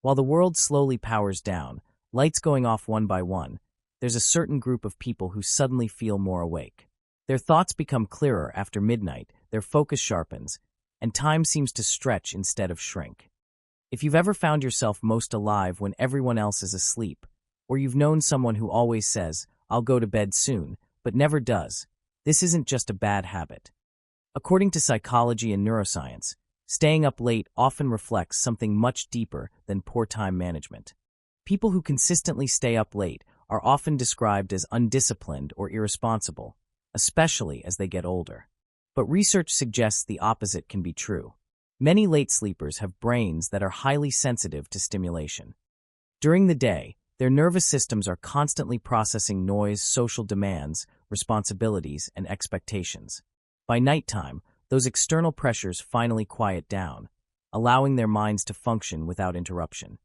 While the world slowly powers down, lights going off one by one, there's a certain group of people who suddenly feel more awake. Their thoughts become clearer after midnight, their focus sharpens, and time seems to stretch instead of shrink. If you've ever found yourself most alive when everyone else is asleep, or you've known someone who always says, "I'll go to bed soon," but never does, this isn't just a bad habit. According to psychology and neuroscience, staying up late often reflects something much deeper than poor time management. People who consistently stay up late are often described as undisciplined or irresponsible, especially as they get older. But research suggests the opposite can be true. Many late sleepers have brains that are highly sensitive to stimulation. During the day, their nervous systems are constantly processing noise, social demands, responsibilities, and expectations. By nighttime, those external pressures finally quiet down, allowing their minds to function without interruption.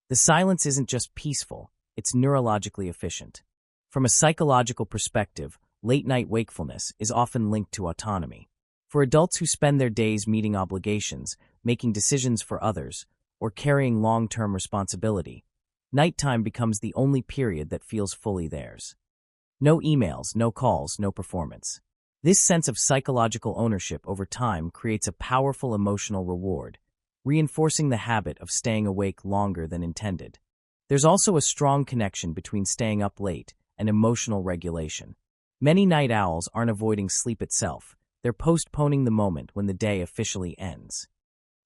The silence isn't just peaceful, it's neurologically efficient. From a psychological perspective, late-night wakefulness is often linked to autonomy. For adults who spend their days meeting obligations, making decisions for others, or carrying long-term responsibility, nighttime becomes the only period that feels fully theirs. No emails, no calls, no performance. This sense of psychological ownership over time creates a powerful emotional reward, reinforcing the habit of staying awake longer than intended. There's also a strong connection between staying up late and emotional regulation. Many night owls aren't avoiding sleep itself, they're postponing the moment when the day officially ends.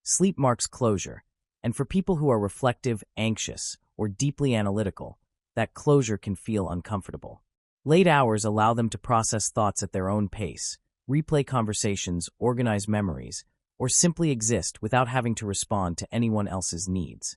Sleep marks closure, and for people who are reflective, anxious, or deeply analytical, that closure can feel uncomfortable. Late hours allow them to process thoughts at their own pace, replay conversations, organize memories, or simply exist without having to respond to anyone else's needs.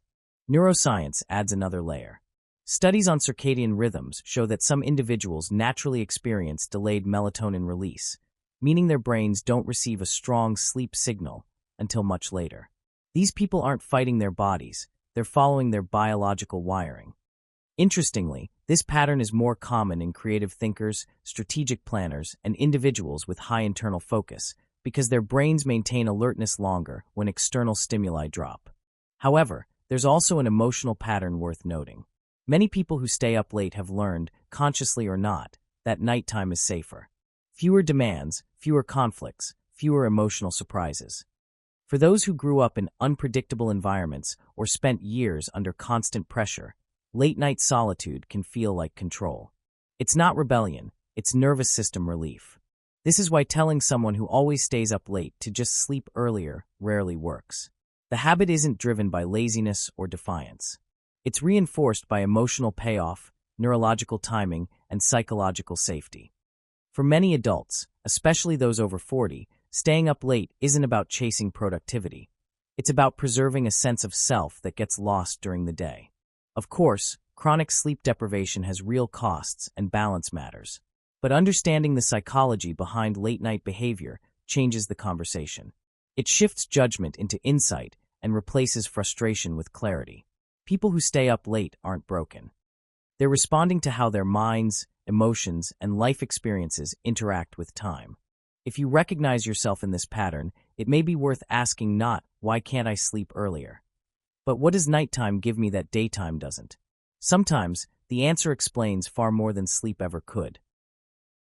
Neuroscience adds another layer. Studies on circadian rhythms show that some individuals naturally experience delayed melatonin release, meaning their brains don't receive a strong sleep signal until much later. These people aren't fighting their bodies, they're following their biological wiring. Interestingly, this pattern is more common in creative thinkers, strategic planners, and individuals with high internal focus, because their brains maintain alertness longer when external stimuli drop. However, there's also an emotional pattern worth noting. Many people who stay up late have learned, consciously or not, that nighttime is safer. Fewer demands, fewer conflicts, fewer emotional surprises. For those who grew up in unpredictable environments or spent years under constant pressure, late-night solitude can feel like control. It's not rebellion, it's nervous system relief. This is why telling someone who always stays up late to just sleep earlier rarely works. The habit isn't driven by laziness or defiance. It's reinforced by emotional payoff, neurological timing, and psychological safety. For many adults, especially those over 40, staying up late isn't about chasing productivity. It's about preserving a sense of self that gets lost during the day. Of course, chronic sleep deprivation has real costs and balance matters. But understanding the psychology behind late-night behavior changes the conversation. It shifts judgment into insight and replaces frustration with clarity. People who stay up late aren't broken. They're responding to how their minds, emotions, and life experiences interact with time. If you recognize yourself in this pattern, it may be worth asking not, "Why can't I sleep earlier?" but "What does nighttime give me that daytime doesn't?" Sometimes, the answer explains far more than sleep ever could.